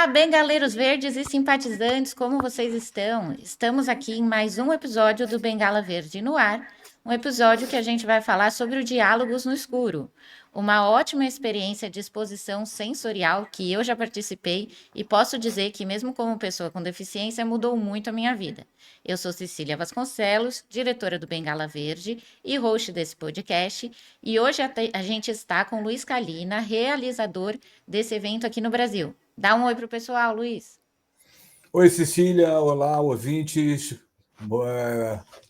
Olá, bengaleiros verdes e simpatizantes, como vocês estão? Estamos aqui em mais um episódio do Bengala Verde no ar, um episódio que a gente vai falar sobre o Diálogos no Escuro, uma ótima experiência de exposição sensorial que eu já participei e posso dizer que, mesmo como pessoa com deficiência, mudou muito a minha vida. Eu sou Cecília Vasconcelos, diretora do Bengala Verde e host desse podcast, e hoje a gente está com Luiz Calina, realizador desse evento aqui no Brasil. Dá um oi pro pessoal, Luiz. Oi, Cecília. Olá, ouvintes.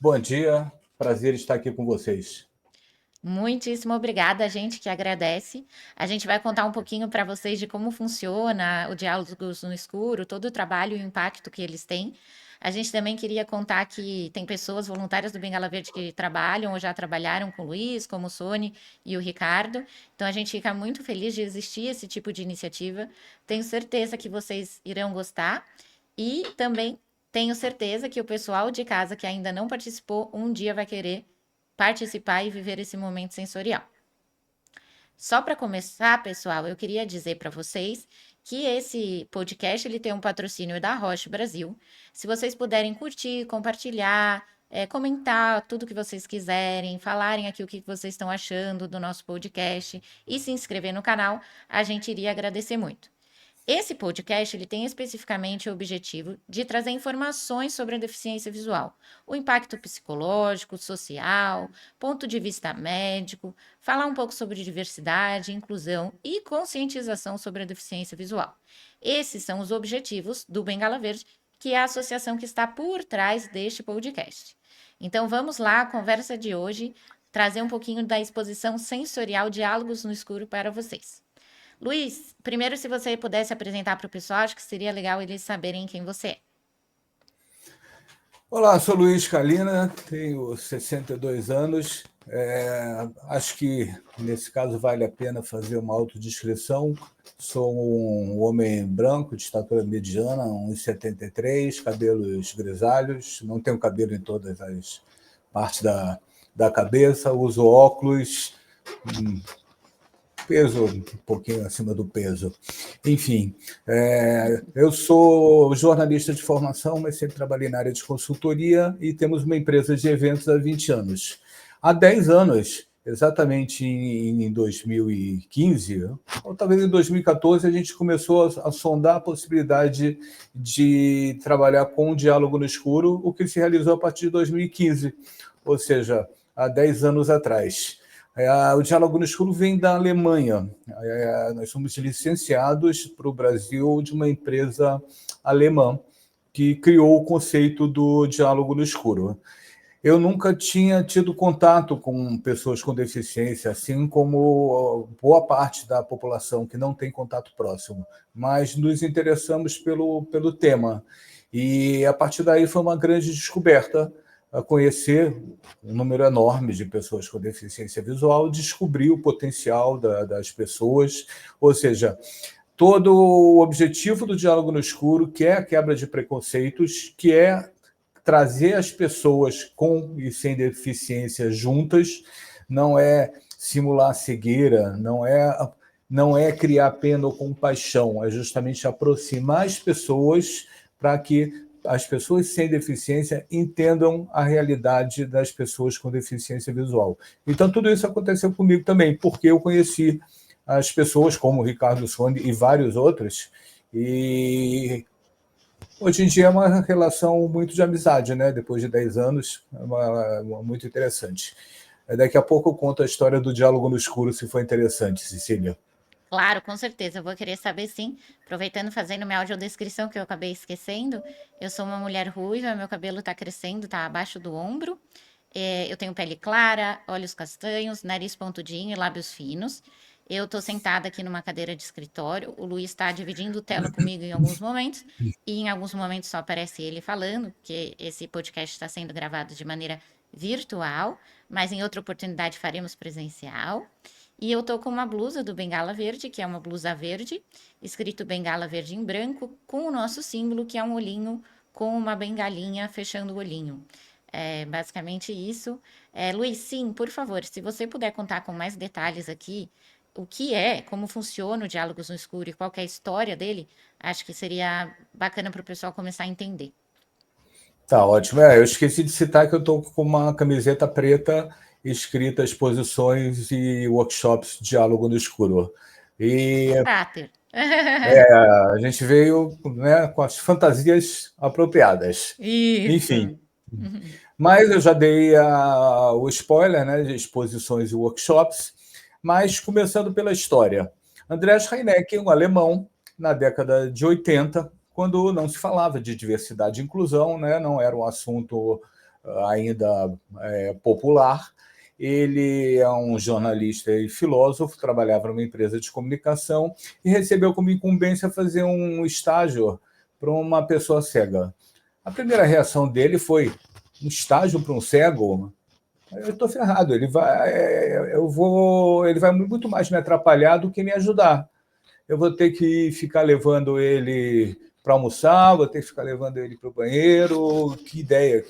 Bom dia. Prazer estar aqui com vocês. Muitíssimo obrigada, a gente que agradece. A gente vai contar um pouquinho para vocês de como funciona o Diálogos no Escuro, todo o trabalho e o impacto que eles têm. A gente também queria contar que tem pessoas voluntárias do Bengala Verde que trabalham ou já trabalharam com o Luiz, como o Sony e o Ricardo. Então a gente fica muito feliz de existir esse tipo de iniciativa. Tenho certeza que vocês irão gostar e também tenho certeza que o pessoal de casa que ainda não participou um dia vai querer participar e viver esse momento sensorial. Só para começar, pessoal, eu queria dizer para vocês que esse podcast ele tem um patrocínio da Roche Brasil. Se vocês puderem curtir, compartilhar, comentar tudo que vocês quiserem, falarem aqui o que vocês estão achando do nosso podcast e se inscrever no canal, a gente iria agradecer muito. Esse podcast ele tem especificamente o objetivo de trazer informações sobre a deficiência visual, o impacto psicológico, social, ponto de vista médico, falar um pouco sobre diversidade, inclusão e conscientização sobre a deficiência visual. Esses são os objetivos do Bengala Verde, que é a associação que está por trás deste podcast. Então vamos lá, a conversa de hoje, trazer um pouquinho da exposição sensorial Diálogos no Escuro para vocês. Luiz, primeiro, se você pudesse apresentar para o pessoal, acho que seria legal eles saberem quem você é. Olá, sou Luiz Calina, tenho 62 anos. Acho que, nesse caso, vale a pena fazer uma autodescrição. Sou um homem branco, de estatura mediana, 1,73, cabelos grisalhos, não tenho cabelo em todas as partes da cabeça, uso óculos, peso um pouquinho acima do peso. Enfim, eu sou jornalista de formação, mas sempre trabalhei na área de consultoria e temos uma empresa de eventos há 20 anos. Há 10 anos, exatamente em 2015, ou talvez em 2014, a gente começou a sondar a possibilidade de trabalhar com o diálogo no escuro, o que se realizou a partir de 2015, ou seja, há 10 anos atrás. O Diálogo no Escuro vem da Alemanha. Nós somos licenciados para o Brasil de uma empresa alemã que criou o conceito do Diálogo no Escuro. Eu nunca tinha tido contato com pessoas com deficiência, assim como boa parte da população que não tem contato próximo, mas nos interessamos pelo tema. E, a partir daí, foi uma grande descoberta a conhecer um número enorme de pessoas com deficiência visual, descobrir o potencial das pessoas, ou seja, todo o objetivo do Diálogo no Escuro, que é a quebra de preconceitos, que é trazer as pessoas com e sem deficiência juntas, não é simular cegueira, não é criar pena ou compaixão, é justamente aproximar as pessoas para que as pessoas sem deficiência entendam a realidade das pessoas com deficiência visual. Então, tudo isso aconteceu comigo também, porque eu conheci as pessoas como o Ricardo Sony e vários outros, e hoje em dia é uma relação muito de amizade, né? Depois de 10 anos, muito interessante. Daqui a pouco eu conto a história do Diálogo no Escuro, se for interessante, Cecília. Claro, com certeza, eu vou querer saber sim. Aproveitando, fazendo minha audiodescrição que eu acabei esquecendo, eu sou uma mulher ruiva, meu cabelo tá crescendo, tá abaixo do ombro. Eu tenho pele clara, olhos castanhos, nariz pontudinho e lábios finos. Eu tô sentada aqui numa cadeira de escritório. O Luiz está dividindo tela comigo em alguns momentos, e em alguns momentos só aparece ele falando, porque esse podcast está sendo gravado de maneira virtual, mas em outra oportunidade faremos presencial. E eu tô com uma blusa do Bengala Verde, que é uma blusa verde, escrito Bengala Verde em branco, com o nosso símbolo, que é um olhinho com uma bengalinha fechando o olhinho. É basicamente isso. Luiz, sim, por favor, se você puder contar com mais detalhes aqui, o que é, como funciona o Diálogos no Escuro e qual que é a história dele, acho que seria bacana para o pessoal começar a entender. Tá ótimo. Eu esqueci de citar que eu estou com uma camiseta preta escrita exposições e workshops Diálogo no Escuro. E Caráter. a gente veio, né, com as fantasias apropriadas. Enfim, Isso. mas eu já dei o spoiler, né, de exposições e workshops, mas começando pela história. Andreas Reineck, um alemão, na década de 80, quando não se falava de diversidade e inclusão, né, não era um assunto ainda popular. Ele é um jornalista e filósofo, trabalhava numa empresa de comunicação e recebeu como incumbência fazer um estágio para uma pessoa cega. A primeira reação dele foi: um estágio para um cego? Eu estou ferrado. Ele vai muito mais me atrapalhar do que me ajudar. Eu vou ter que ficar levando ele para almoçar, vou ter que ficar levando ele para o banheiro. Que ideia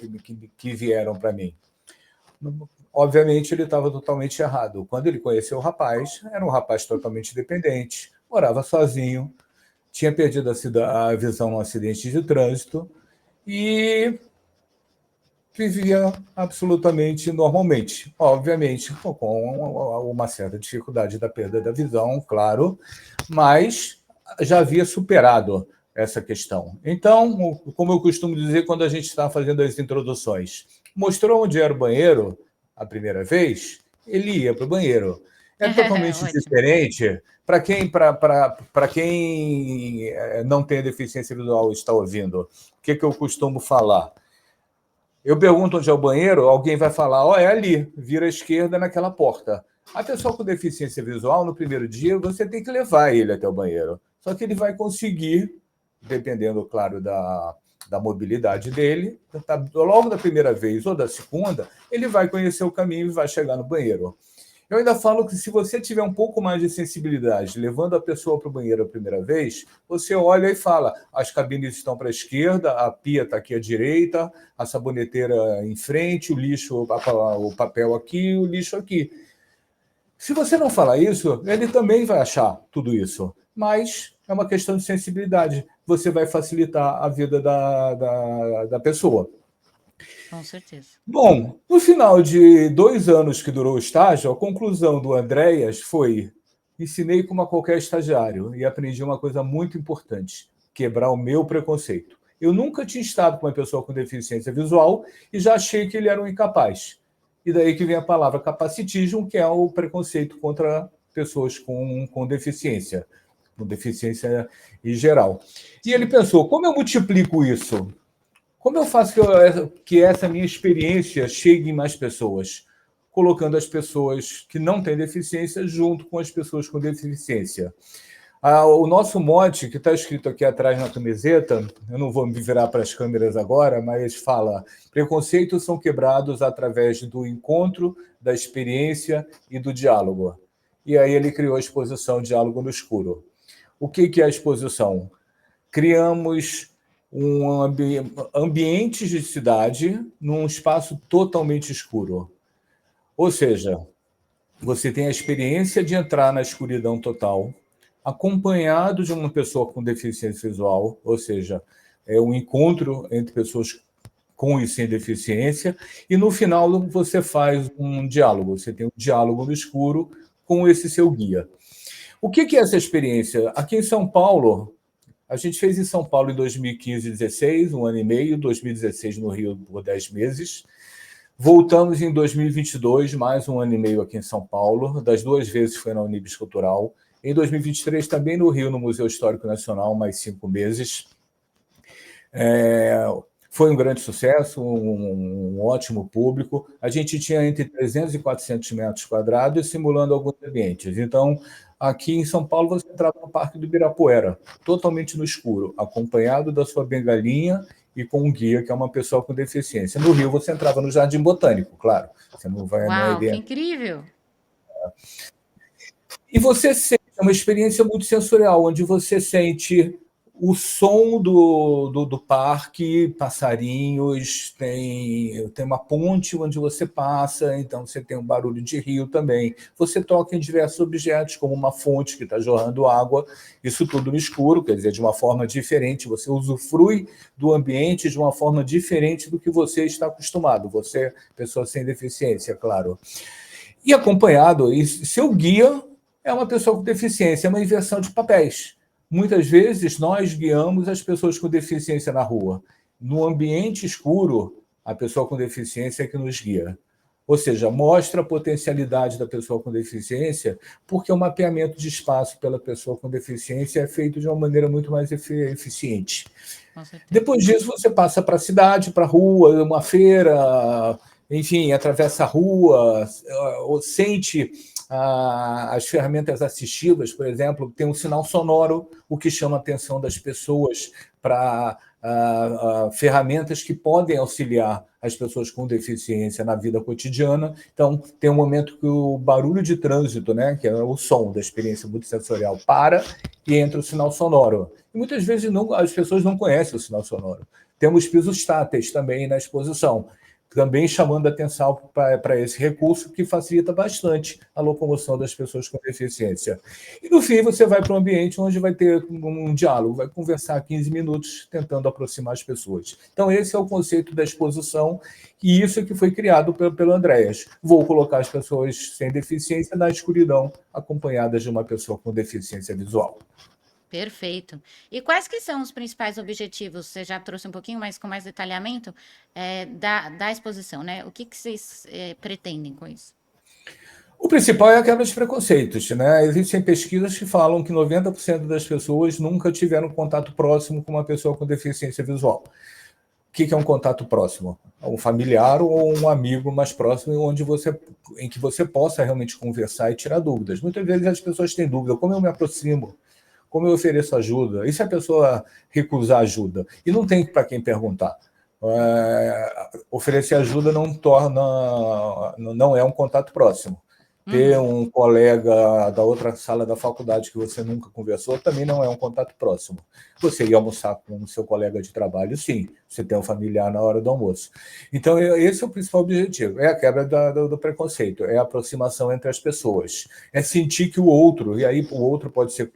que vieram para mim. Obviamente, ele estava totalmente errado. Quando ele conheceu o rapaz, era um rapaz totalmente dependente, morava sozinho, tinha perdido a visão no acidente de trânsito e vivia absolutamente normalmente. Obviamente, com uma certa dificuldade da perda da visão, claro, mas já havia superado essa questão. Então, como eu costumo dizer quando a gente está fazendo as introduções, mostrou onde era o banheiro a primeira vez, ele ia para o banheiro. É totalmente Ótimo. diferente para quem não tem deficiência visual e está ouvindo. O que eu costumo falar? Eu pergunto onde é o banheiro, alguém vai falar, é ali, vira à esquerda naquela porta. A pessoa com deficiência visual, no primeiro dia, você tem que levar ele até o banheiro. Só que ele vai conseguir, dependendo, claro, da mobilidade dele, logo da primeira vez ou da segunda, ele vai conhecer o caminho e vai chegar no banheiro. Eu ainda falo que se você tiver um pouco mais de sensibilidade, levando a pessoa para o banheiro a primeira vez, você olha e fala: as cabines estão para a esquerda, a pia está aqui à direita, a saboneteira em frente, o lixo, o papel aqui, o lixo aqui. Se você não falar isso, ele também vai achar tudo isso. Mas é uma questão de sensibilidade. Você vai facilitar a vida da pessoa. Com certeza. Bom, no final de 2 anos que durou o estágio, a conclusão do Andréas foi: ensinei como a qualquer estagiário e aprendi uma coisa muito importante: quebrar o meu preconceito. Eu nunca tinha estado com uma pessoa com deficiência visual e já achei que ele era um incapaz. E daí que vem a palavra capacitismo, que é o preconceito contra pessoas com deficiência em geral. E ele Sim. pensou: como eu multiplico isso? Como eu faço que essa minha experiência chegue em mais pessoas? Colocando as pessoas que não têm deficiência junto com as pessoas com deficiência. O nosso mote, que está escrito aqui atrás na camiseta, eu não vou me virar para as câmeras agora, mas fala: preconceitos são quebrados através do encontro, da experiência e do diálogo. E aí ele criou a exposição Diálogo no Escuro. O que é a exposição? Criamos ambientes de cidade num espaço totalmente escuro. Ou seja, você tem a experiência de entrar na escuridão total, acompanhado de uma pessoa com deficiência visual, ou seja, é um encontro entre pessoas com e sem deficiência, e no final você faz um diálogo, você tem um diálogo no escuro com esse seu guia. O que é essa experiência? Aqui em São Paulo, a gente fez em São Paulo em 2015 e 2016, 1 ano e meio, 2016 no Rio por 10 meses. Voltamos em 2022, mais 1 ano e meio aqui em São Paulo. Das 2 vezes foi na Unibis Cultural. Em 2023, também no Rio, no Museu Histórico Nacional, mais 5 meses. Foi um grande sucesso, um ótimo público. A gente tinha entre 300 e 400 metros quadrados, simulando alguns ambientes. Então, aqui em São Paulo, você entrava no Parque do Ibirapuera, totalmente no escuro, acompanhado da sua bengalinha e com um guia, que é uma pessoa com deficiência. No Rio, você entrava no Jardim Botânico, claro. Você não Uau, que iria. incrível! E você sente uma experiência muito sensorial, onde você sente O som do parque, passarinhos, tem uma ponte onde você passa, então você tem um barulho de rio também. Você toca em diversos objetos, como uma fonte que está jorrando água, isso tudo no escuro, quer dizer, de uma forma diferente. Você usufrui do ambiente de uma forma diferente do que você está acostumado. Você, pessoa sem deficiência, claro. E acompanhado, e seu guia é uma pessoa com deficiência, é uma inversão de papéis. Muitas vezes nós guiamos as pessoas com deficiência na rua. No ambiente escuro, a pessoa com deficiência é que nos guia. Ou seja, mostra a potencialidade da pessoa com deficiência, porque o mapeamento de espaço pela pessoa com deficiência é feito de uma maneira muito mais eficiente. Depois disso, você passa para a cidade, para a rua, uma feira, enfim, atravessa a rua, ou sente as ferramentas assistivas, por exemplo, tem um sinal sonoro, o que chama a atenção das pessoas para ferramentas que podem auxiliar as pessoas com deficiência na vida cotidiana. Então, tem um momento que o barulho de trânsito, né, que é o som da experiência multissensorial, para e entra o sinal sonoro. E muitas vezes as pessoas não conhecem o sinal sonoro. Temos pisos táteis também na exposição, também chamando a atenção para esse recurso que facilita bastante a locomoção das pessoas com deficiência. E, no fim, você vai para um ambiente onde vai ter um diálogo, vai conversar 15 minutos tentando aproximar as pessoas. Então, esse é o conceito da exposição, e isso é que foi criado pelo Andréas. Vou colocar as pessoas sem deficiência na escuridão, acompanhadas de uma pessoa com deficiência visual. Perfeito. E quais que são os principais objetivos? Você já trouxe um pouquinho, mas com mais detalhamento, da exposição, né? O que vocês pretendem com isso? O principal é a quebra de preconceitos, né? Existem pesquisas que falam que 90% das pessoas nunca tiveram contato próximo com uma pessoa com deficiência visual. O que é um contato próximo? Um familiar ou um amigo mais próximo em que você possa realmente conversar e tirar dúvidas. Muitas vezes as pessoas têm dúvida, como eu me aproximo? Como eu ofereço ajuda? E se a pessoa recusar ajuda? E não tem para quem perguntar. Oferecer ajuda não é um contato próximo. Ter um colega da outra sala da faculdade que você nunca conversou também não é um contato próximo. Você ir almoçar com o seu colega de trabalho, sim. Você tem um familiar na hora do almoço. Então, esse é o principal objetivo. É a quebra do preconceito, é a aproximação entre as pessoas. É sentir que o outro, e aí o outro pode ser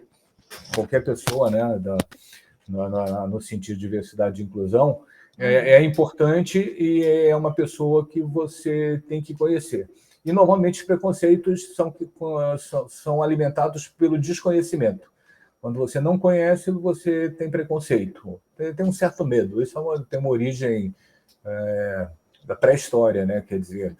qualquer pessoa, né, no sentido de diversidade e inclusão, é importante e é uma pessoa que você tem que conhecer. E, normalmente, os preconceitos são alimentados pelo desconhecimento. Quando você não conhece, você tem preconceito. Tem um certo medo. Isso tem uma origem da pré-história, né? Quer dizer,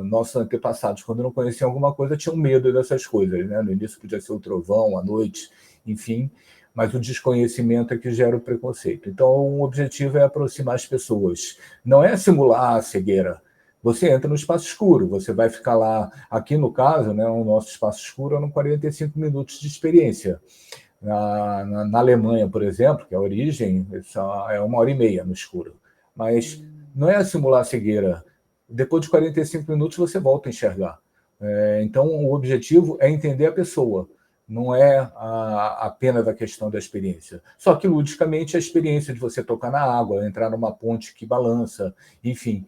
nossos antepassados, quando não conheciam alguma coisa, tinham medo dessas coisas, né? No início podia ser o trovão, a noite, enfim, mas o desconhecimento é que gera o preconceito. Então, o objetivo é aproximar as pessoas. Não é simular a cegueira. Você entra no espaço escuro, você vai ficar lá. Aqui, no caso, né, o nosso espaço escuro é 45 minutos de experiência. Na Alemanha, por exemplo, que é a origem, é 1h30 no escuro. Mas não é simular a cegueira. Depois de 45 minutos, você volta a enxergar. Então, o objetivo é entender a pessoa, não é apenas a questão da experiência. Só que, ludicamente, a experiência de você tocar na água, entrar numa ponte que balança, enfim,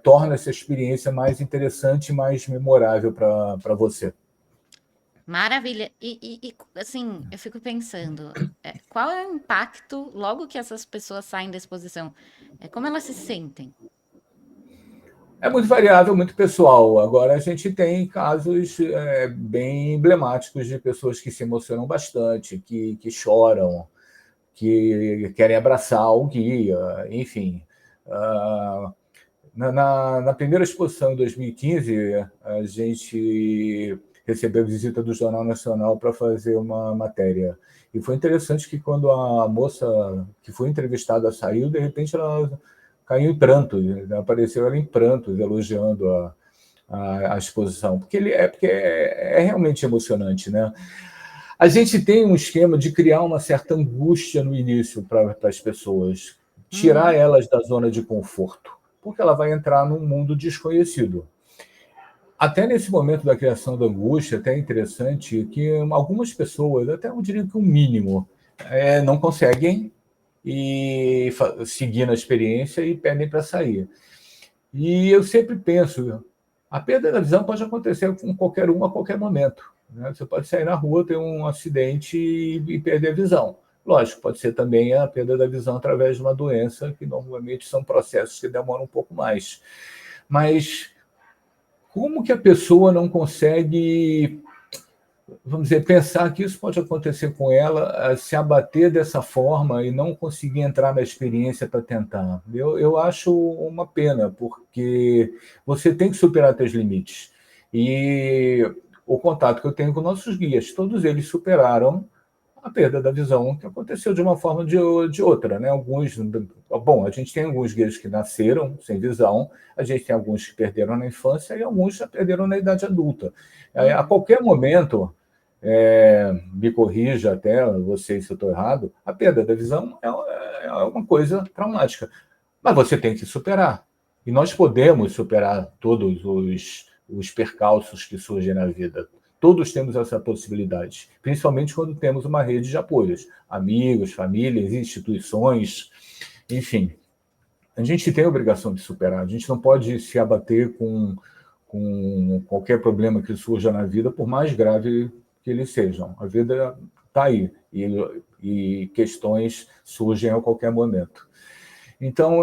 torna essa experiência mais interessante e mais memorável para você. Maravilha. E, assim, eu fico pensando, qual é o impacto logo que essas pessoas saem da exposição? Como elas se sentem? É muito variável, muito pessoal. Agora, a gente tem casos bem emblemáticos de pessoas que se emocionam bastante, que choram, que querem abraçar o guia, enfim. Na primeira exposição, em 2015, a gente recebeu a visita do Jornal Nacional para fazer uma matéria. E foi interessante que, quando a moça que foi entrevistada saiu, de repente ela caiu em prantos, apareceu ela em prantos, elogiando a exposição, porque é realmente emocionante, né? A gente tem um esquema de criar uma certa angústia no início para as pessoas, tirar elas da zona de conforto, porque ela vai entrar num mundo desconhecido. Até nesse momento da criação da angústia, até é interessante que algumas pessoas, até eu diria que o mínimo, não conseguem e seguir na experiência e pedem para sair. E eu sempre penso, a perda da visão pode acontecer com qualquer um a qualquer momento. Né? Você pode sair na rua, ter um acidente e perder a visão. Lógico, pode ser também a perda da visão através de uma doença, que normalmente são processos que demoram um pouco mais. Mas como que a pessoa não consegue, vamos dizer, pensar que isso pode acontecer com ela, se abater dessa forma e não conseguir entrar na experiência para tentar? Eu acho uma pena, porque você tem que superar seus limites. E o contato que eu tenho com nossos guias, todos eles superaram a perda da visão, que aconteceu de uma forma ou de outra, né? Alguns, bom, a gente tem alguns guias que nasceram sem visão, a gente tem alguns que perderam na infância e alguns já perderam na idade adulta. A qualquer momento, me corrija até, você se eu estou errado, a perda da visão é uma coisa traumática, mas você tem que superar. E nós podemos superar todos os percalços que surgem na vida. Todos temos essa possibilidade, principalmente quando temos uma rede de apoios, amigos, famílias, instituições, enfim. A gente tem a obrigação de superar, a gente não pode se abater com qualquer problema que surja na vida, por mais grave que eles sejam. A vida está aí, e questões surgem a qualquer momento. Então,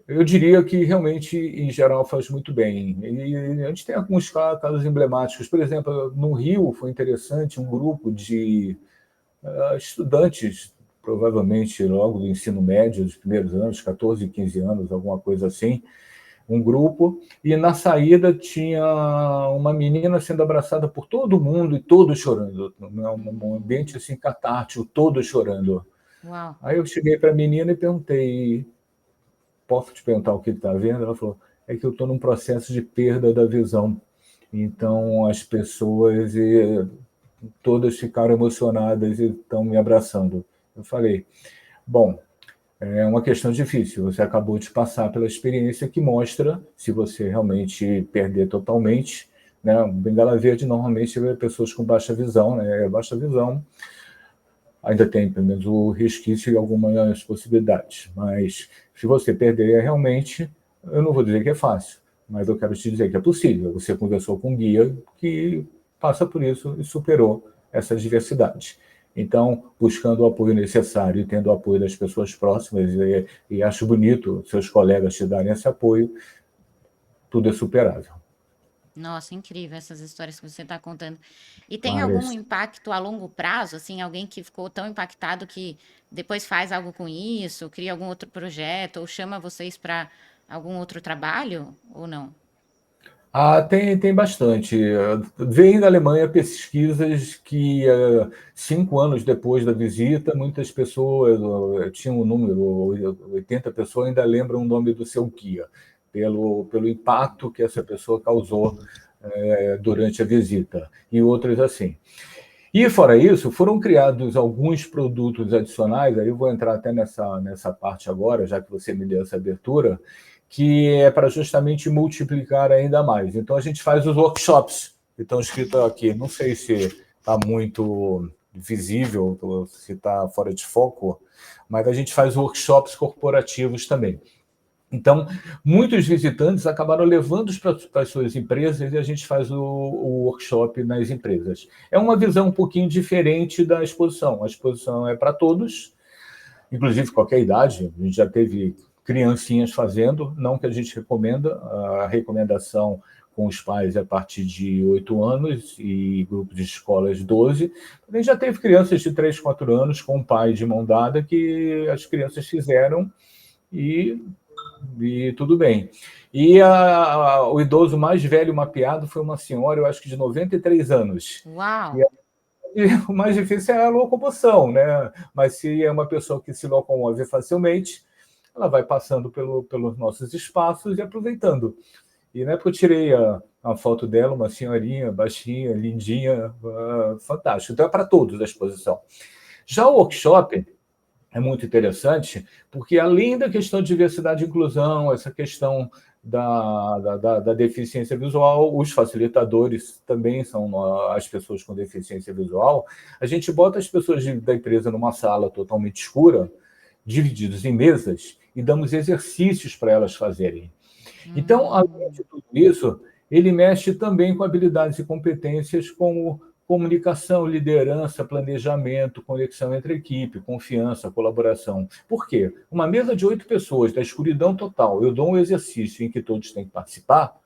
eu diria que realmente, em geral, faz muito bem. E a gente tem alguns casos emblemáticos. Por exemplo, no Rio foi interessante um grupo de estudantes, provavelmente logo do ensino médio, dos primeiros anos, 14, 15 anos, alguma coisa assim, um grupo, e na saída tinha uma menina sendo abraçada por todo mundo e todos chorando. Um ambiente assim catártico, todos chorando. Uau. Aí eu cheguei para a menina e perguntei: posso te perguntar o que está vendo? Ela falou: é que eu estou num processo de perda da visão. Então, as pessoas todas ficaram emocionadas e estão me abraçando. Eu falei: bom, é uma questão difícil. Você acabou de passar pela experiência que mostra se você realmente perder totalmente. Né? Bengala verde normalmente é pessoas com baixa visão, né? Baixa visão ainda tem, pelo menos, o resquício e algumas possibilidades. Mas se você perder realmente, eu não vou dizer que é fácil, mas eu quero te dizer que é possível. Você conversou com um guia que passa por isso e superou essa diversidade. Então, buscando o apoio necessário e tendo o apoio das pessoas próximas, e acho bonito seus colegas te darem esse apoio, tudo é superável. Nossa, incrível essas histórias que você está contando. E tem algum Várias. impacto a longo prazo, assim, alguém que ficou tão impactado que depois faz algo com isso, cria algum outro projeto, ou chama vocês para algum outro trabalho, ou não? Tem bastante. Vem da Alemanha pesquisas que 5 anos depois da visita, muitas pessoas, tinha um número, 80 pessoas ainda lembram o nome do seu guia, pelo impacto que essa pessoa causou durante a visita, e outras assim. E, fora isso, foram criados alguns produtos adicionais, aí eu vou entrar até nessa parte agora, já que você me deu essa abertura, que é para justamente multiplicar ainda mais. Então, a gente faz os workshops que estão escritos aqui. Não sei se está muito visível, se está fora de foco, mas a gente faz workshops corporativos também. Então, muitos visitantes acabaram levando para as suas empresas e a gente faz o workshop nas empresas. É uma visão um pouquinho diferente da exposição. A exposição é para todos, inclusive qualquer idade. A gente já teve criancinhas fazendo, não que a gente recomenda, a recomendação com os pais é a partir de 8 anos e grupos de escolas 12. A gente já teve crianças de 3, 4 anos com o pai de mão dada que as crianças fizeram e tudo bem. E o idoso mais velho mapeado foi uma senhora, eu acho que de 93 anos. Uau! E o mais difícil é a locomoção, né? Mas se é uma pessoa que se locomove facilmente, ela vai passando pelos nossos espaços e aproveitando. E na época eu tirei a foto dela, uma senhorinha, baixinha, lindinha, fantástico. Então é para todos a exposição. Já o workshop é muito interessante, porque além da questão de diversidade e inclusão, essa questão da deficiência visual, os facilitadores também são as pessoas com deficiência visual. A gente bota as pessoas da empresa numa sala totalmente escura, divididos em mesas, e damos exercícios para elas fazerem. Então, além de Hum, tudo isso, ele mexe também com habilidades e competências como comunicação, liderança, planejamento, conexão entre equipe, confiança, colaboração. Por quê? Uma mesa de 8 pessoas, da escuridão total, eu dou um exercício em que todos têm que participar,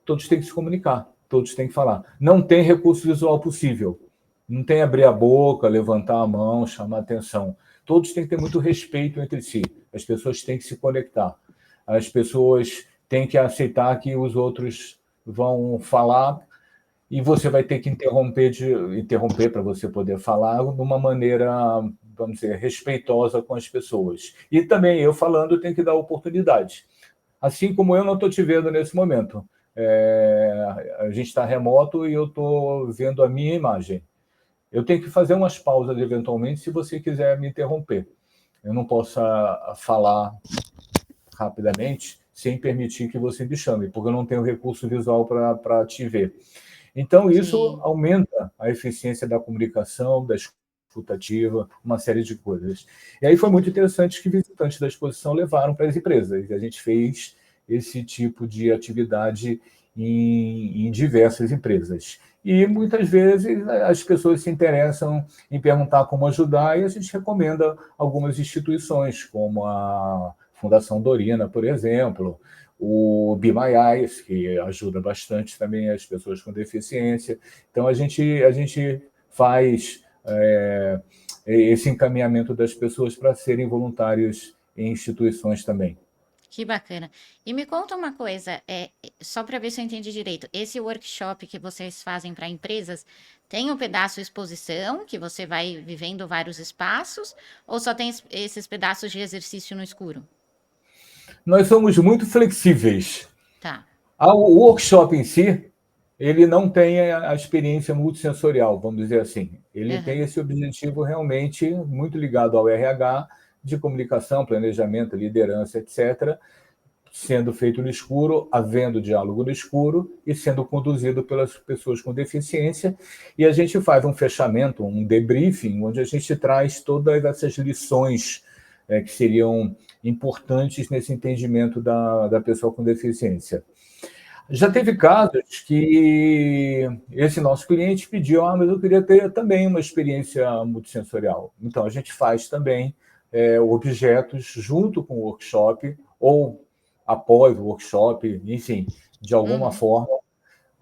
todos têm que se comunicar, todos têm que falar. Não tem recurso visual possível. Não tem abrir a boca, levantar a mão, chamar atenção. Todos têm que ter muito respeito entre si. As pessoas têm que se conectar. As pessoas têm que aceitar que os outros vão falar e você vai ter que interromper para você poder falar de uma maneira, vamos dizer, respeitosa com as pessoas. E também eu falando tenho que dar oportunidade. Assim como eu não estou te vendo nesse momento. A gente está remoto e eu estou vendo a minha imagem. Eu tenho que fazer umas pausas eventualmente se você quiser me interromper. Eu não posso falar rapidamente sem permitir que você me chame, porque eu não tenho recurso visual para te ver. Então, isso sim, aumenta a eficiência da comunicação, da escutativa, uma série de coisas. E aí foi muito interessante que visitantes da exposição levaram para as empresas. E a gente fez esse tipo de atividade em diversas empresas. E muitas vezes as pessoas se interessam em perguntar como ajudar, e a gente recomenda algumas instituições, como a Fundação Dorina, por exemplo, o Be My Eyes, que ajuda bastante também as pessoas com deficiência. Então, a gente faz esse encaminhamento das pessoas para serem voluntários em instituições também. que bacana. E me conta uma coisa, só para ver se eu entendi direito. Esse workshop que vocês fazem para empresas tem um pedaço exposição, que você vai vivendo vários espaços, ou só tem esses pedaços de exercício no escuro? Nós somos muito flexíveis. Tá. O workshop em si, ele não tem a experiência multissensorial, vamos dizer assim. Ele tem Aham. esse objetivo realmente muito ligado ao RH, de comunicação, planejamento, liderança, etc., sendo feito no escuro, havendo diálogo no escuro e sendo conduzido pelas pessoas com deficiência. E a gente faz um fechamento, um debriefing, onde a gente traz todas essas lições que seriam importantes nesse entendimento da pessoa com deficiência. Já teve casos que esse nosso cliente pediu, mas eu queria ter também uma experiência multissensorial. Então, a gente faz também objetos junto com o workshop ou após o workshop, enfim, de alguma Uhum. forma,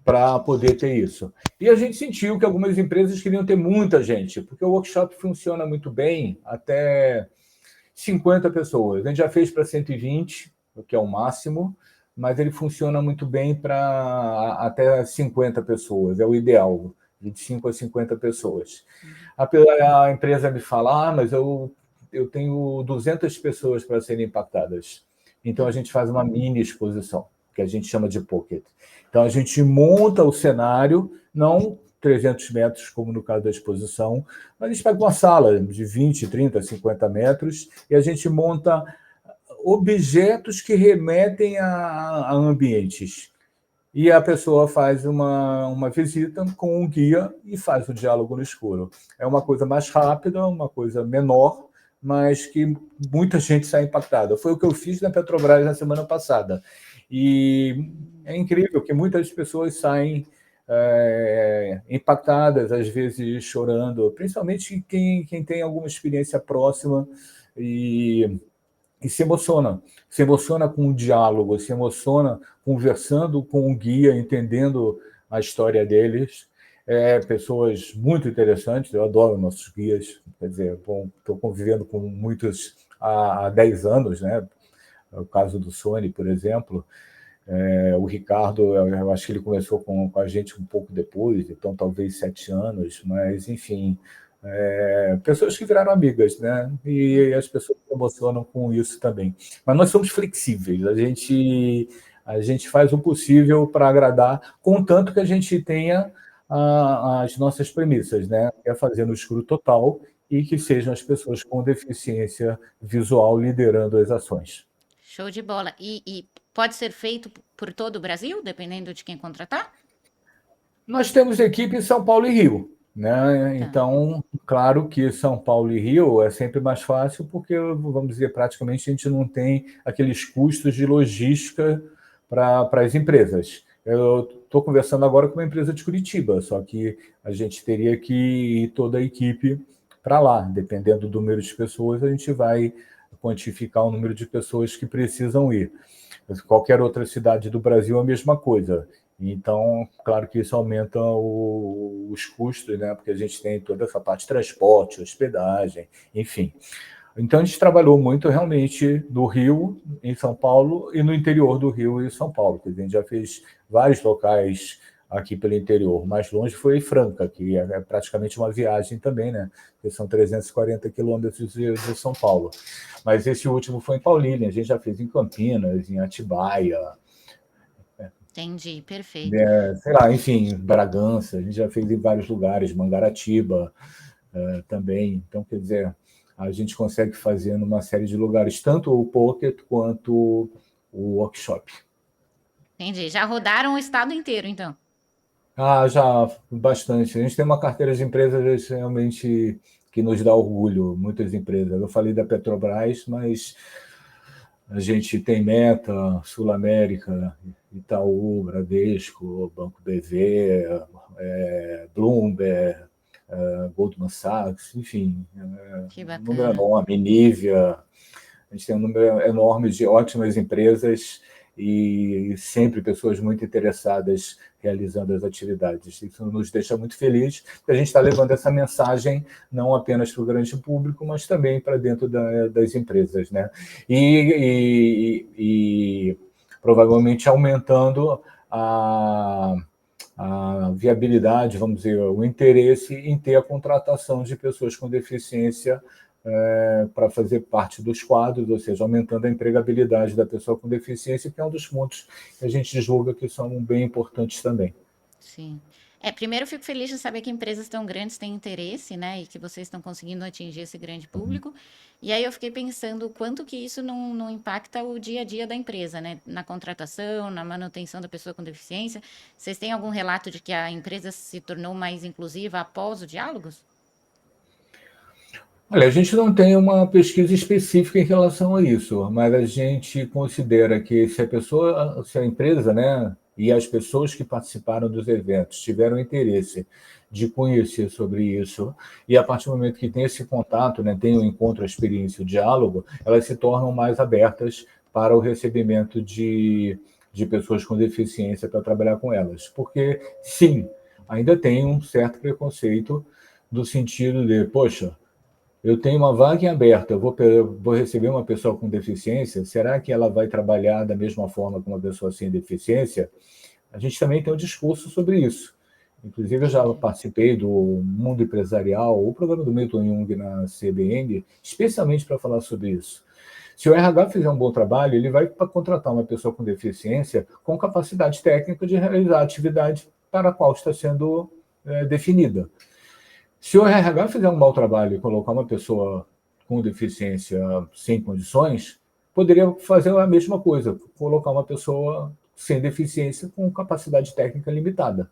para poder ter isso. E a gente sentiu que algumas empresas queriam ter muita gente, porque o workshop funciona muito bem até 50 pessoas. A gente já fez para 120, o que é o máximo, mas ele funciona muito bem para até 50 pessoas, é o ideal, 25 a 50 pessoas. Uhum. A empresa me fala, mas eu tenho 200 pessoas para serem impactadas. Então, a Uhum. gente faz uma mini exposição, que a gente chama de pocket. Então, a gente monta o cenário, não 300 metros, como no caso da exposição, mas a gente pega uma sala de 20, 30, 50 metros e a gente monta objetos que remetem a ambientes. E a pessoa faz uma visita com um guia e faz o diálogo no escuro. É uma coisa mais rápida, uma coisa menor, mas que muita gente sai impactada. Foi o que eu fiz na Petrobras na semana passada. E é incrível que muitas pessoas saem impactadas, às vezes chorando, principalmente quem tem alguma experiência próxima e se emociona com o diálogo, se emociona conversando com o guia, entendendo a história deles. Pessoas muito interessantes, eu adoro nossos guias, quer dizer, estou convivendo com muitos há 10 anos, né? O caso do Sony, por exemplo. O Ricardo, eu acho que ele começou com a gente um pouco depois, então talvez 7 anos, mas enfim, pessoas que viraram amigas, né? E Uhum. as pessoas se emocionam com isso também. Mas nós somos flexíveis, a gente faz o possível para agradar, contanto que a gente tenha as nossas premissas, né? Que é fazer no escuro total e que sejam as pessoas com deficiência visual liderando as ações. Show de bola. E pode ser feito por todo o Brasil, dependendo de quem contratar? Nós temos equipe em São Paulo e Rio, né? Tá, Então, claro que São Paulo e Rio é sempre mais fácil, porque, vamos dizer, praticamente a gente não tem aqueles custos de logística para as empresas. Eu estou conversando agora com uma empresa de Curitiba, só que a gente teria que ir toda a equipe para lá. Dependendo do número de pessoas, a gente vai quantificar o número de pessoas que precisam ir. Qualquer outra cidade do Brasil é a mesma coisa. Então, claro que isso aumenta os custos, né? Porque a gente tem toda essa parte de transporte, hospedagem, enfim. Então, a gente trabalhou muito realmente no Rio, em São Paulo, e no interior do Rio e São Paulo. A gente já fez vários locais aqui pelo interior. O mais longe foi Franca, que é praticamente uma viagem também, né? Que são 340 quilômetros de São Paulo. Mas esse último foi em Paulínia, a gente já fez em Campinas, em Atibaia, entendi, perfeito. sei lá, enfim, Bragança, a gente já fez em vários lugares, Mangaratiba também. Então, quer dizer, a gente consegue fazer numa série de lugares, tanto o Pocket quanto o workshop. Entendi. Já rodaram o estado inteiro, então. Ah, já bastante. A gente tem uma carteira de empresas realmente que nos dá orgulho, muitas empresas. Eu falei da Petrobras, mas a gente tem Meta, Sul América, Itaú, Bradesco, Banco BV, Bloomberg, Goldman Sachs, enfim, Que um número bacana. enorme, Nivea. A gente tem um número enorme de ótimas empresas e sempre pessoas muito interessadas realizando as atividades. Isso nos deixa muito felizes, porque a gente está levando essa mensagem não apenas para o grande público, mas também para dentro das empresas, né? E provavelmente aumentando a viabilidade, vamos dizer, o interesse em ter a contratação de pessoas com deficiência para fazer parte dos quadros, ou seja, aumentando a empregabilidade da pessoa com deficiência, que é um dos pontos que a gente julga que são bem importantes também. Sim. Primeiro eu fico feliz de saber que empresas tão grandes têm interesse, né, e que vocês estão conseguindo atingir esse grande público. E aí eu fiquei pensando o quanto que isso não impacta o dia a dia da empresa, né, na contratação, na manutenção da pessoa com deficiência. Vocês têm algum relato de que a empresa se tornou mais inclusiva após o Diálogos? Olha, a gente não tem uma pesquisa específica em relação a isso, mas a gente considera que se a empresa, né, e as pessoas que participaram dos eventos tiveram interesse de conhecer sobre isso, e a partir do momento que tem esse contato, né, tem o encontro, a experiência, o diálogo, elas se tornam mais abertas para o recebimento de pessoas com deficiência para trabalhar com elas. Porque, sim, ainda tem um certo preconceito do sentido de, poxa, eu tenho uma vaga em aberta, vou receber uma pessoa com deficiência, será que ela vai trabalhar da mesma forma que uma pessoa sem deficiência? A gente também tem um discurso sobre isso. Inclusive, eu já Entendi. participei do Mundo Empresarial, o programa do Milton Jung na CBN, especialmente para falar sobre isso. Se o RH fizer um bom trabalho, ele vai contratar uma pessoa com deficiência com capacidade técnica de realizar a atividade para a qual está sendo definida. Se o RH fizer um mau trabalho e colocar uma pessoa com deficiência sem condições, poderia fazer a mesma coisa, colocar uma pessoa sem deficiência com capacidade técnica limitada.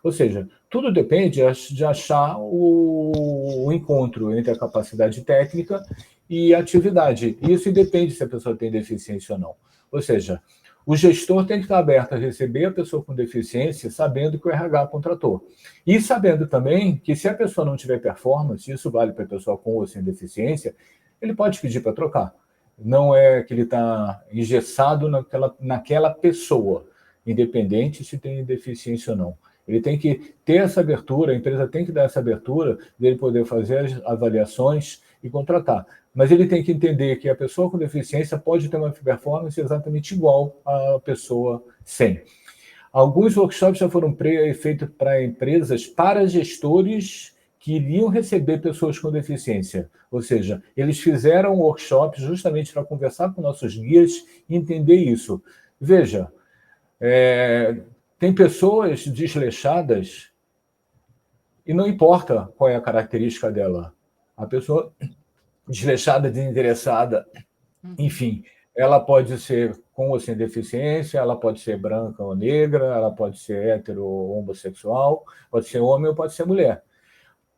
Ou seja, tudo depende de achar o encontro entre a capacidade técnica e a atividade. Isso independe se a pessoa tem deficiência ou não. Ou seja, o gestor tem que estar aberto a receber a pessoa com deficiência, sabendo que o RH contratou. E sabendo também que se a pessoa não tiver performance, isso vale para a pessoa com ou sem deficiência, ele pode pedir para trocar. Não é que ele está engessado naquela pessoa, independente se tem deficiência ou não. Ele tem que ter essa abertura, a empresa tem que dar essa abertura dele poder fazer as avaliações e contratar. Mas ele tem que entender que a pessoa com deficiência pode ter uma performance exatamente igual à pessoa sem. Alguns workshops já foram feitos para empresas, para gestores que iriam receber pessoas com deficiência. Ou seja, eles fizeram workshops justamente para conversar com nossos guias e entender isso. Veja, tem pessoas desleixadas e não importa qual é a característica dela. A pessoa desleixada, desinteressada, Uhum. enfim, Ela pode ser com ou sem deficiência, ela pode ser branca ou negra, ela pode ser hétero ou homossexual, pode ser homem ou pode ser mulher.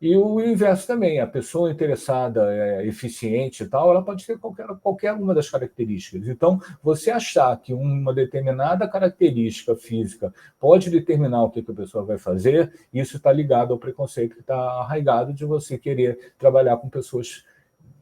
E o inverso também, a pessoa interessada, eficiente e tal, ela pode ter qualquer uma das características. Então, você achar que uma determinada característica física pode determinar o que a pessoa vai fazer, isso está ligado ao preconceito que está arraigado de você querer trabalhar com pessoas,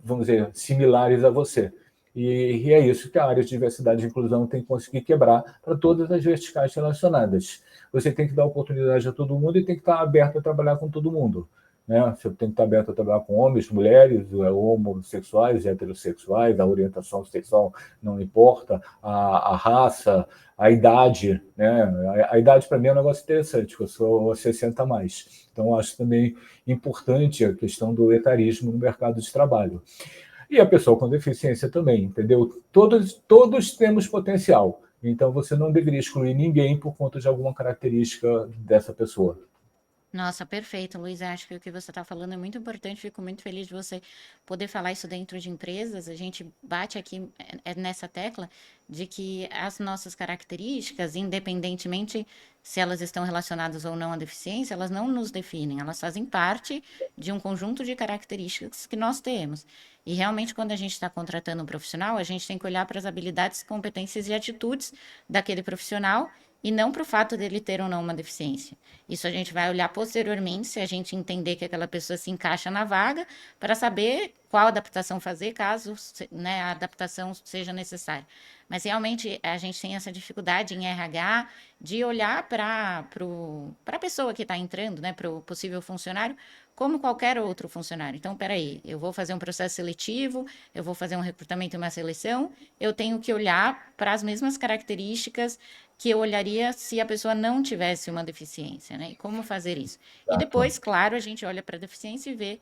vamos dizer, similares a você. E é isso que a área de diversidade e inclusão tem que conseguir quebrar para todas as verticais relacionadas. Você tem que dar oportunidade a todo mundo e tem que estar aberto a trabalhar com todo mundo. Né? Você tem que estar aberto a trabalhar com homens, mulheres, homossexuais, heterossexuais, a orientação sexual não importa, a raça, a idade. Né? A idade, para mim, é um negócio interessante, eu sou 60 a mais. Então, acho também importante a questão do etarismo no mercado de trabalho. E a pessoa com deficiência também, entendeu? Todos temos potencial. Então, você não deveria excluir ninguém por conta de alguma característica dessa pessoa. Nossa, perfeito, Luiz. Acho que o que você está falando é muito importante. Fico muito feliz de você poder falar isso dentro de empresas. A gente bate aqui nessa tecla de que as nossas características, independentemente se elas estão relacionadas ou não à deficiência, elas não nos definem, elas fazem parte de um conjunto de características que nós temos. E realmente, quando a gente está contratando um profissional, a gente tem que olhar para as habilidades, competências e atitudes daquele profissional e não para o fato dele ter ou não uma deficiência. Isso a gente vai olhar posteriormente, se a gente entender que aquela pessoa se encaixa na vaga, para saber qual adaptação fazer, caso, né, a adaptação seja necessária. Mas realmente a gente tem essa dificuldade em RH de olhar para a pessoa que está entrando, né, para o possível funcionário, como qualquer outro funcionário. Então, peraí, eu vou fazer um processo seletivo, eu vou fazer um recrutamento e uma seleção, eu tenho que olhar para as mesmas características que eu olharia se a pessoa não tivesse uma deficiência, né? E como fazer isso? E Exato. depois, claro, a gente olha para a deficiência e vê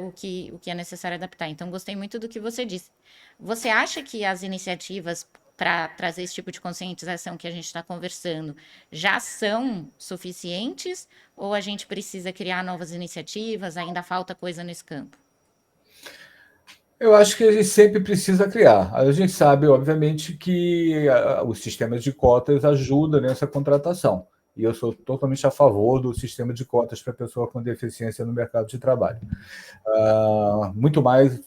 o que é necessário adaptar. Então, gostei muito do que você disse. Você acha que as iniciativas para trazer esse tipo de conscientização que a gente está conversando já são suficientes ou a gente precisa criar novas iniciativas? Ainda falta coisa nesse campo? Eu acho que a gente sempre precisa criar. A gente sabe, obviamente, que os sistemas de cotas ajudam nessa contratação. E eu sou totalmente a favor do sistema de cotas para pessoa com deficiência no mercado de trabalho. Muito mais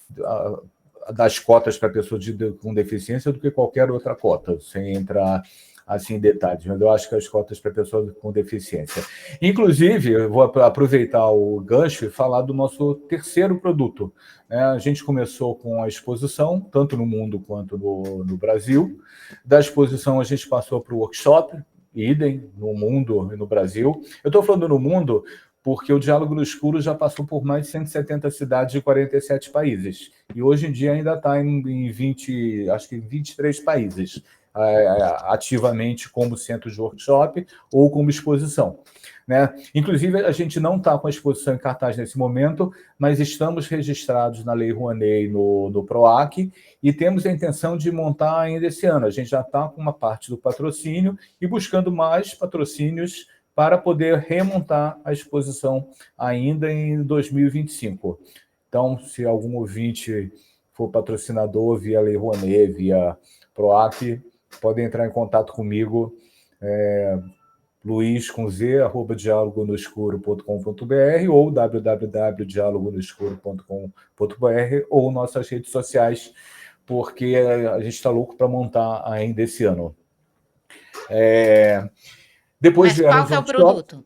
das cotas para pessoas com deficiência do que qualquer outra cota, sem entrar assim em detalhes, mas eu acho que as cotas para pessoas com deficiência. Inclusive, eu vou aproveitar o gancho e falar do nosso terceiro produto. A gente começou com a exposição, tanto no mundo quanto no Brasil. Da exposição, a gente passou para o workshop, idem, no mundo e no Brasil. Eu estou falando no mundo porque o Diálogo no Escuro já passou por mais de 170 cidades de 47 países. E hoje em dia ainda está em 20, acho que 23 países, ativamente como centro de workshop ou como exposição. Né? Inclusive, a gente não está com a exposição em cartaz nesse momento, mas estamos registrados na Lei Rouanet no PROAC e temos a intenção de montar ainda esse ano. A gente já está com uma parte do patrocínio e buscando mais patrocínios para poder remontar a exposição ainda em 2025. Então, se algum ouvinte for patrocinador via Lei Rouanet, via PROAC, podem entrar em contato comigo, Luiz com Z, @dialogonoescuro.com.br ou www.dialogonoescuro.com.br ou nossas redes sociais, porque a gente está louco para montar ainda esse ano. Depois Mas vieram qual os que é o workshops. produto?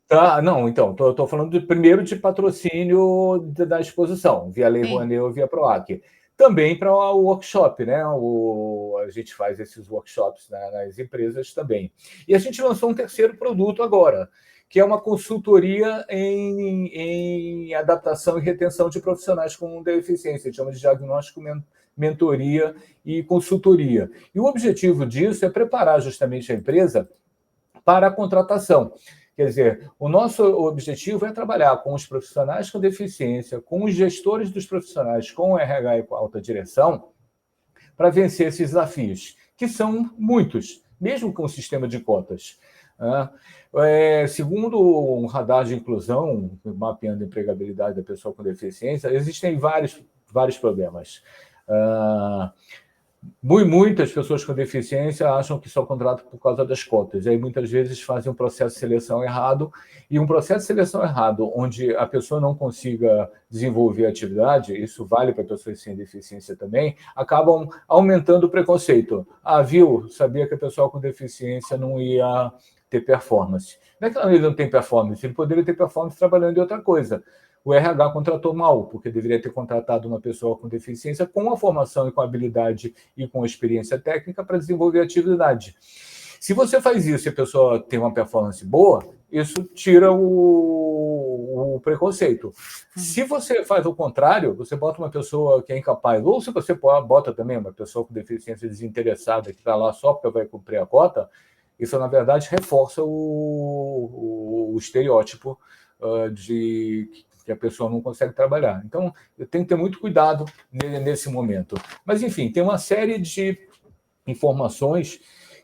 Tá, não, então, estou falando primeiro de patrocínio da exposição, via Lei Sim. Rouanet ou via PROAC. Também para o workshop, né? A gente faz esses workshops nas empresas também. E a gente lançou um terceiro produto agora, que é uma consultoria em adaptação e retenção de profissionais com deficiência. A gente chama de diagnóstico, mentoria e consultoria. E o objetivo disso é preparar justamente a empresa para a contratação. Quer dizer, o nosso objetivo é trabalhar com os profissionais com deficiência, com os gestores dos profissionais, com o RH e com a alta direção, para vencer esses desafios, que são muitos, mesmo com o sistema de cotas. Segundo um radar de inclusão, mapeando a empregabilidade da pessoa com deficiência, existem vários problemas. Muitas pessoas com deficiência acham que só contratam por causa das cotas. E aí, muitas vezes, fazem um processo de seleção errado. E um processo de seleção errado, onde a pessoa não consiga desenvolver a atividade, isso vale para pessoas sem deficiência também, acabam aumentando o preconceito. Viu? Sabia que a pessoa com deficiência não ia ter performance. Não é que ele não tem performance, ele poderia ter performance trabalhando em outra coisa. O RH contratou mal, porque deveria ter contratado uma pessoa com deficiência com a formação e com a habilidade e com a experiência técnica para desenvolver a atividade. Se você faz isso e a pessoa tem uma performance boa, isso tira o preconceito. Se você faz o contrário, você bota uma pessoa que é incapaz, ou se você bota também uma pessoa com deficiência desinteressada que está lá só porque vai cumprir a cota, isso, na verdade, reforça o estereótipo de que a pessoa não consegue trabalhar. Então, eu tenho que ter muito cuidado nesse momento. Mas, enfim, tem uma série de informações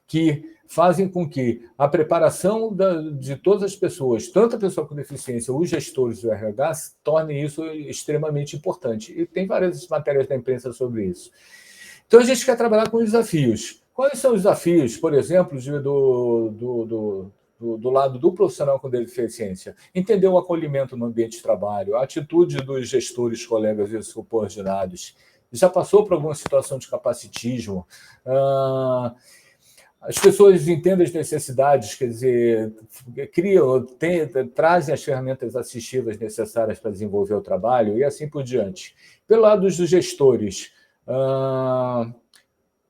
que fazem com que a preparação de todas as pessoas, tanto a pessoa com deficiência, os gestores do RH, torne isso extremamente importante. E tem várias matérias da imprensa sobre isso. Então, a gente quer trabalhar com desafios. Quais são os desafios, por exemplo, do lado do profissional com deficiência? Entender o acolhimento no ambiente de trabalho, a atitude dos gestores, colegas e subordinados. Já passou por alguma situação de capacitismo? As pessoas entendem as necessidades, quer dizer, trazem as ferramentas assistivas necessárias para desenvolver o trabalho e assim por diante. Pelo lado dos gestores,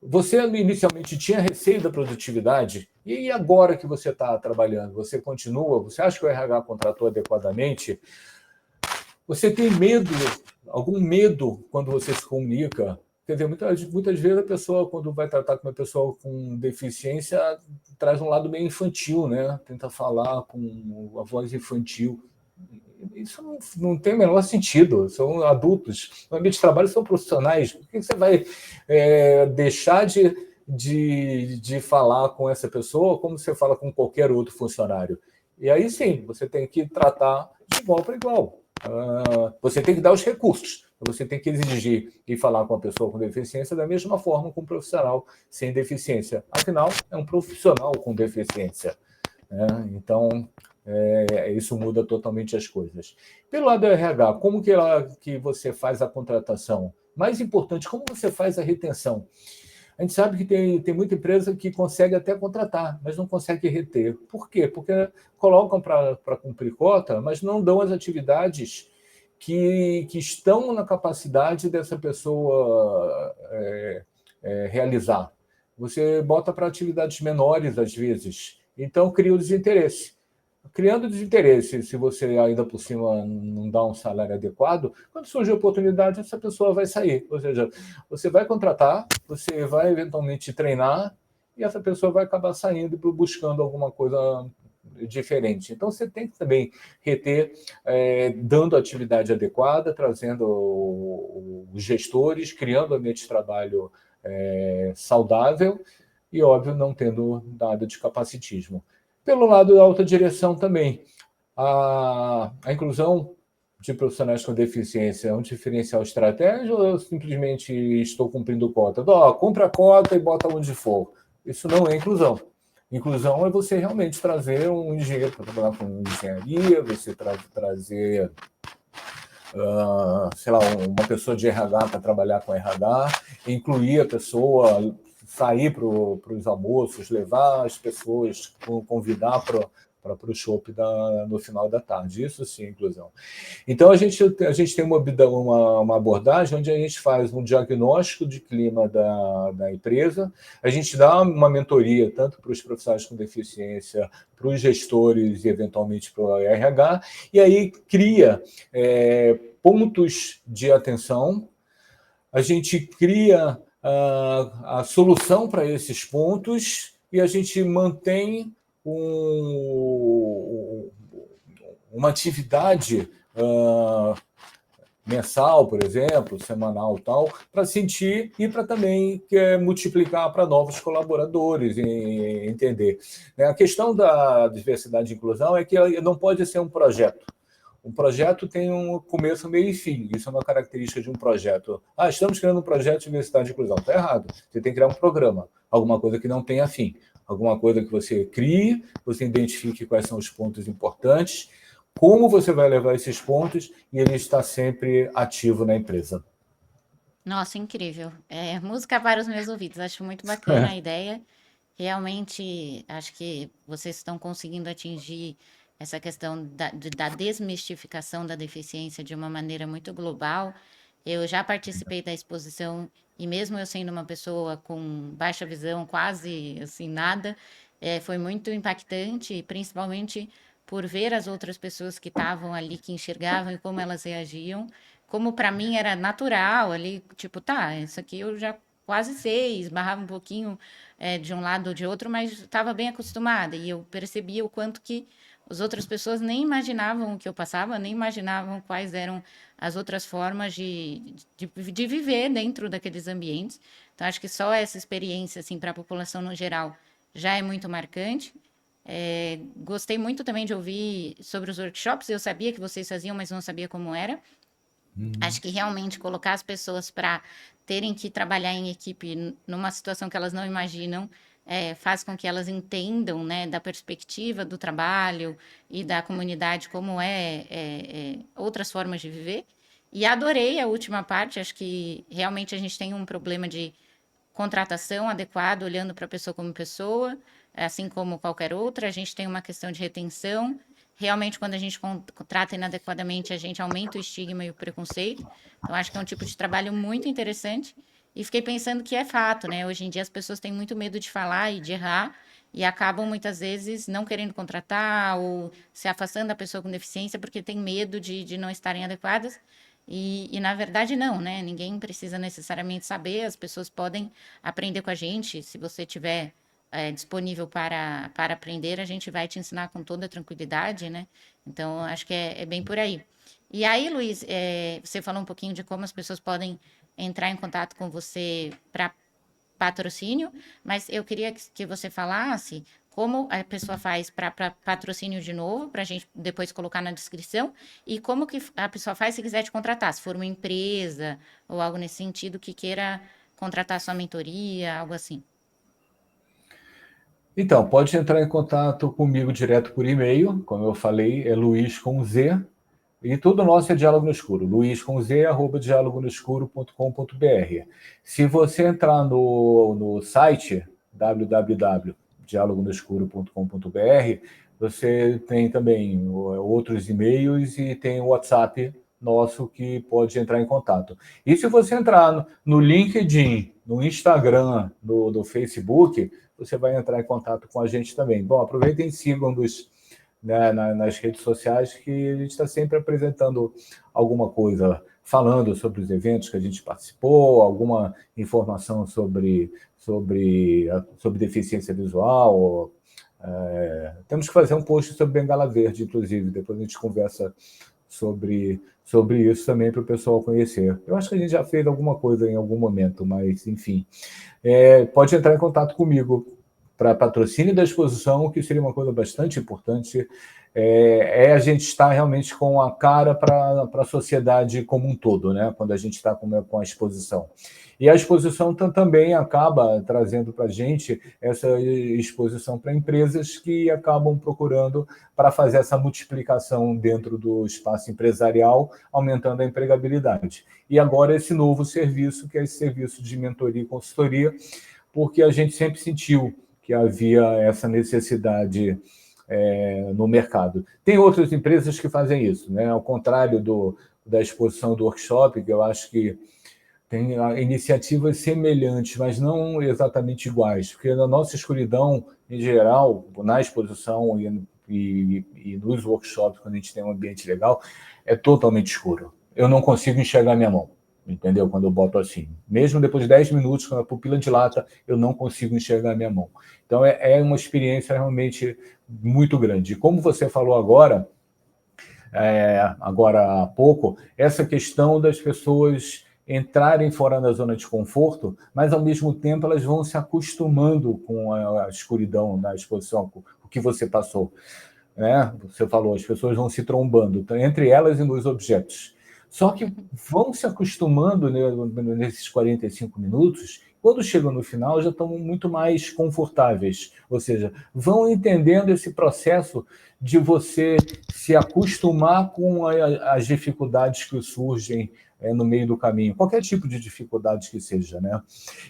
você inicialmente tinha receio da produtividade, e agora que você está trabalhando, você continua? Você acha que o RH contratou adequadamente? Você tem medo, algum medo quando você se comunica? Quer dizer, muitas vezes a pessoa, quando vai tratar com uma pessoa com deficiência, traz um lado meio infantil, né? Tenta falar com a voz infantil. Isso não tem o menor sentido. São adultos. No ambiente de trabalho são profissionais. Por que você vai deixar de falar com essa pessoa como você fala com qualquer outro funcionário? E aí sim, você tem que tratar de igual para igual. Você tem que dar os recursos. Você tem que exigir e falar com a pessoa com deficiência da mesma forma que um profissional sem deficiência. Afinal, é um profissional com deficiência. Então, isso muda totalmente as coisas. Pelo lado do RH, como que você faz a contratação? Mais importante, como você faz a retenção? A gente sabe que tem muita empresa que consegue até contratar, mas não consegue reter. Por quê? Porque colocam para cumprir cota, mas não dão as atividades que estão na capacidade dessa pessoa realizar. Você bota para atividades menores, às vezes. Então, cria o desinteresse. Criando desinteresse, se você ainda por cima não dá um salário adequado, quando surge a oportunidade, essa pessoa vai sair. Ou seja, você vai contratar, você vai eventualmente treinar, e essa pessoa vai acabar saindo e buscando alguma coisa diferente. Então, você tem que também reter, dando a atividade adequada, trazendo os gestores, criando um ambiente de trabalho saudável e, óbvio, não tendo nada de capacitismo. Pelo lado da alta direção também, a inclusão de profissionais com deficiência é um diferencial estratégico ou eu simplesmente estou cumprindo cota? Compra a cota e bota onde for. Isso não é inclusão. Inclusão é você realmente trazer um engenheiro para trabalhar com engenharia, você trazer, sei lá, uma pessoa de RH para trabalhar com RH, incluir a pessoa, sair para os almoços, levar as pessoas, convidar para o chopp no final da tarde. Isso sim, inclusão. Então, a gente tem uma abordagem onde a gente faz um diagnóstico de clima da empresa, a gente dá uma mentoria tanto para os profissionais com deficiência, para os gestores e, eventualmente, para o RH, e aí cria pontos de atenção, a gente cria a solução para esses pontos e a gente mantém uma atividade mensal, por exemplo, semanal, tal, para sentir e para também multiplicar para novos colaboradores e entender. A questão da diversidade e inclusão é que não pode ser um projeto. Um projeto tem um começo, meio e fim. Isso é uma característica de um projeto. Estamos criando um projeto de diversidade e inclusão. Está errado. Você tem que criar um programa, alguma coisa que não tenha fim. Alguma coisa que você crie, você identifique quais são os pontos importantes, como você vai levar esses pontos e ele está sempre ativo na empresa. Nossa, incrível. Música para os meus ouvidos. Acho muito bacana a ideia. Realmente, acho que vocês estão conseguindo atingir essa questão da desmistificação da deficiência de uma maneira muito global. Eu já participei da exposição e mesmo eu sendo uma pessoa com baixa visão, quase assim nada, foi muito impactante, principalmente por ver as outras pessoas que estavam ali, que enxergavam e como elas reagiam. Como para mim era natural ali, tipo, tá, isso aqui eu já quase sei, esbarrava um pouquinho de um lado ou de outro, mas estava bem acostumada. E eu percebia o quanto que as outras pessoas nem imaginavam o que eu passava, nem imaginavam quais eram as outras formas de viver dentro daqueles ambientes. Então, acho que só essa experiência, assim, para a população no geral, já é muito marcante. Gostei muito também de ouvir sobre os workshops. Eu sabia que vocês faziam, mas não sabia como era. Acho que realmente colocar as pessoas para terem que trabalhar em equipe numa situação que elas não imaginam, faz com que elas entendam, né, da perspectiva do trabalho e da comunidade como outras formas de viver. E adorei a última parte, acho que realmente a gente tem um problema de contratação adequada, olhando para a pessoa como pessoa, assim como qualquer outra. A gente tem uma questão de retenção. Realmente, quando a gente contrata inadequadamente, a gente aumenta o estigma e o preconceito. Então, acho que é um tipo de trabalho muito interessante. E fiquei pensando que é fato, né? Hoje em dia as pessoas têm muito medo de falar e de errar e acabam muitas vezes não querendo contratar ou se afastando da pessoa com deficiência porque tem medo de não estarem adequadas. Na verdade, não, né? Ninguém precisa necessariamente saber, as pessoas podem aprender com a gente. Se você tiver disponível para aprender, a gente vai te ensinar com toda tranquilidade, né? Então, acho que é bem por aí. E aí, Luiz, você falou um pouquinho de como as pessoas podem entrar em contato com você para patrocínio, mas eu queria que você falasse como a pessoa faz para patrocínio de novo, para a gente depois colocar na descrição, e como que a pessoa faz se quiser te contratar, se for uma empresa ou algo nesse sentido que queira contratar sua mentoria, algo assim. Então, pode entrar em contato comigo direto por e-mail, como eu falei, é Luiz com Z, e tudo nosso é Diálogo no Escuro, luiz com Z, @dialogonoescuro.com.br. Se você entrar no site www.dialogonoescuro.com.br, você tem também outros e-mails e tem o WhatsApp nosso que pode entrar em contato. E se você entrar no LinkedIn, no Instagram, no Facebook, você vai entrar em contato com a gente também. Bom, aproveitem e sigam-nos, né, nas redes sociais, que a gente está sempre apresentando alguma coisa, falando sobre os eventos que a gente participou, alguma informação sobre deficiência visual. Temos que fazer um post sobre Bengala Verde, inclusive, depois a gente conversa sobre isso também para o pessoal conhecer. Eu acho que a gente já fez alguma coisa em algum momento, mas, enfim. Pode entrar em contato comigo para patrocínio da exposição, que seria uma coisa bastante importante. A gente estar realmente com a cara para a sociedade como um todo, né? Quando a gente está com a exposição. E a exposição também acaba trazendo para a gente essa exposição para empresas que acabam procurando para fazer essa multiplicação dentro do espaço empresarial, aumentando a empregabilidade. E agora esse novo serviço, que é esse serviço de mentoria e consultoria, porque a gente sempre sentiu que havia essa necessidade no mercado. Tem outras empresas que fazem isso, né? Ao contrário da exposição do workshop, que eu acho que tem iniciativas semelhantes, mas não exatamente iguais, porque na nossa escuridão, em geral, na exposição e nos workshops, quando a gente tem um ambiente legal, é totalmente escuro. Eu não consigo enxergar minha mão, entendeu? Quando eu boto assim. Mesmo depois de 10 minutos, com a pupila dilata, eu não consigo enxergar minha mão. Então, é uma experiência realmente muito grande. E como você falou agora há pouco, essa questão das pessoas entrarem fora da zona de conforto, mas ao mesmo tempo elas vão se acostumando com a escuridão da exposição, o que você passou. né? Você falou, as pessoas vão se trombando, entre elas e nos objetos. Só que vão se acostumando, né, nesses 45 minutos, quando chegam no final já estão muito mais confortáveis, ou seja, vão entendendo esse processo de você se acostumar com as dificuldades que surgem no meio do caminho, qualquer tipo de dificuldade que seja, né?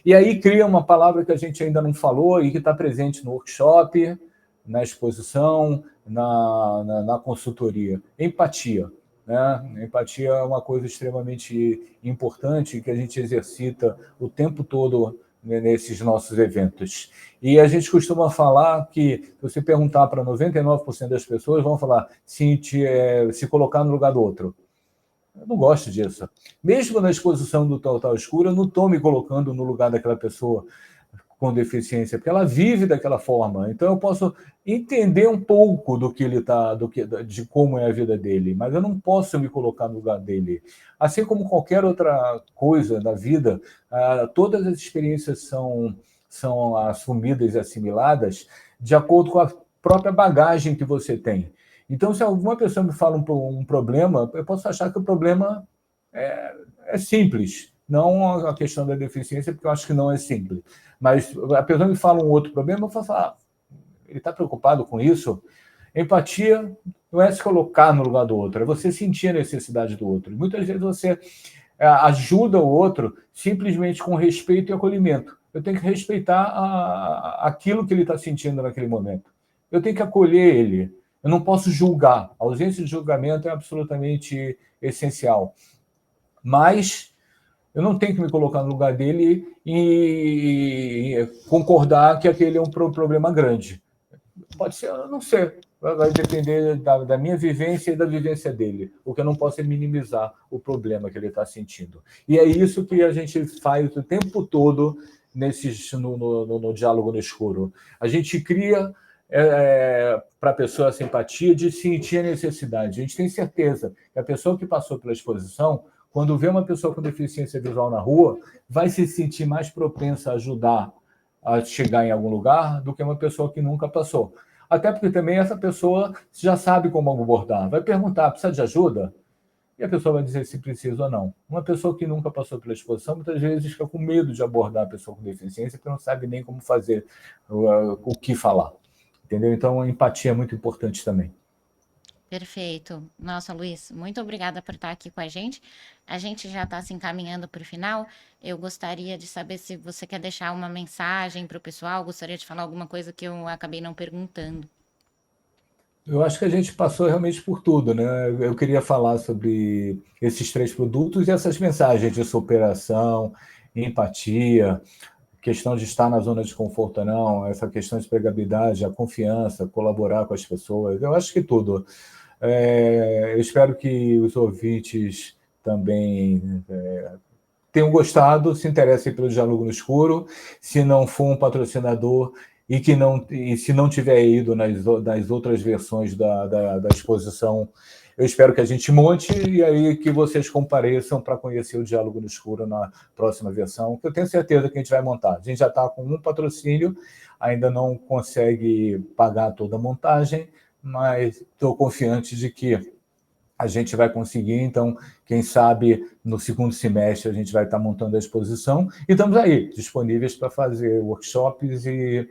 E aí cria uma palavra que a gente ainda não falou e que está presente no workshop, na exposição, na consultoria: empatia. Né? Empatia é uma coisa extremamente importante que a gente exercita o tempo todo, né, nesses nossos eventos. E a gente costuma falar que, se você perguntar para 99% das pessoas, vão falar se colocar no lugar do outro. Eu não gosto disso. Mesmo na exposição do Total Escuro, eu não estou me colocando no lugar daquela pessoa com deficiência, porque ela vive daquela forma. Então eu posso entender um pouco do que ele tá, de como é a vida dele, mas eu não posso me colocar no lugar dele. Assim como qualquer outra coisa da vida, todas as experiências são assumidas e assimiladas de acordo com a própria bagagem que você tem. Então, se alguma pessoa me fala um problema, eu posso achar que o problema é simples, não a questão da deficiência, porque eu acho que não é simples. Mas a pessoa me fala um outro problema, eu falo, ele está preocupado com isso? Empatia não é se colocar no lugar do outro, é você sentir a necessidade do outro. Muitas vezes você ajuda o outro simplesmente com respeito e acolhimento. Eu tenho que respeitar aquilo que ele está sentindo naquele momento. Eu tenho que acolher ele. Eu não posso julgar. A ausência de julgamento é absolutamente essencial. Mas eu não tenho que me colocar no lugar dele e concordar que aquele é um problema grande. Pode ser, eu não sei. Vai depender da minha vivência e da vivência dele. O que eu não posso é minimizar o problema que ele está sentindo. E é isso que a gente faz o tempo todo no diálogo no escuro. A gente cria para a pessoa a simpatia de sentir a necessidade. A gente tem certeza que a pessoa que passou pela exposição, quando vê uma pessoa com deficiência visual na rua, vai se sentir mais propensa a ajudar a chegar em algum lugar do que uma pessoa que nunca passou. Até porque também essa pessoa já sabe como abordar. Vai perguntar, precisa de ajuda? E a pessoa vai dizer se precisa ou não. Uma pessoa que nunca passou pela exposição, muitas vezes fica com medo de abordar a pessoa com deficiência, porque não sabe nem como fazer, o que falar. Entendeu? Então, a empatia é muito importante também. Perfeito. Nossa, Luiz, muito obrigada por estar aqui com a gente. A gente já está se encaminhando para o final. Eu gostaria de saber se você quer deixar uma mensagem para o pessoal, gostaria de falar alguma coisa que eu acabei não perguntando. Eu acho que a gente passou realmente por tudo, né? Eu queria falar sobre esses 3 produtos e essas mensagens de superação, empatia, questão de estar na zona de conforto ou não, essa questão de empregabilidade, a confiança, colaborar com as pessoas. Eu acho que tudo. Eu espero que os ouvintes também tenham gostado, se interessem pelo Diálogo no Escuro. Se não for um patrocinador e se não tiver ido nas outras versões da exposição, eu espero que a gente monte e aí que vocês compareçam para conhecer o Diálogo no Escuro na próxima versão, que eu tenho certeza que a gente vai montar. A gente já está com um patrocínio, ainda não consegue pagar toda a montagem, mas estou confiante de que a gente vai conseguir. Então, quem sabe no segundo semestre a gente vai estar montando a exposição e estamos aí, disponíveis para fazer workshops e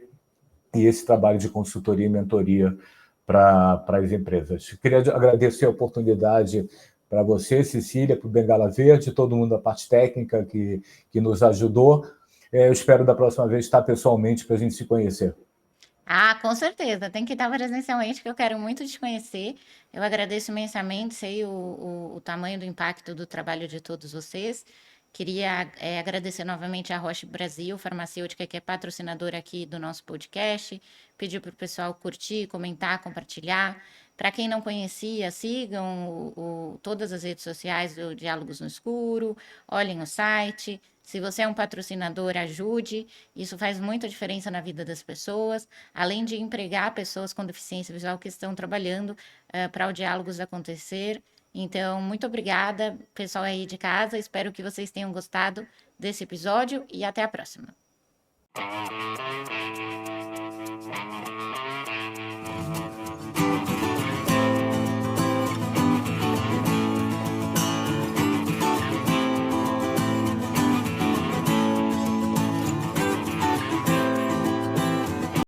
esse trabalho de consultoria e mentoria para as empresas. Queria agradecer a oportunidade para você, Cecília, para o Bengala Verde, todo mundo da parte técnica que nos ajudou. Eu espero da próxima vez estar pessoalmente para a gente se conhecer. Ah, com certeza. Tem que estar presencialmente, que eu quero muito te conhecer. Eu agradeço imensamente, sei o tamanho do impacto do trabalho de todos vocês. Queria agradecer novamente a Roche Brasil, farmacêutica, que é patrocinadora aqui do nosso podcast. Pedir para o pessoal curtir, comentar, compartilhar. Para quem não conhecia, sigam todas as redes sociais do Diálogos no Escuro, olhem o site. Se você é um patrocinador, ajude. Isso faz muita diferença na vida das pessoas, além de empregar pessoas com deficiência visual que estão trabalhando para o Diálogos acontecer. Então, muito obrigada, pessoal aí de casa. Espero que vocês tenham gostado desse episódio e até a próxima.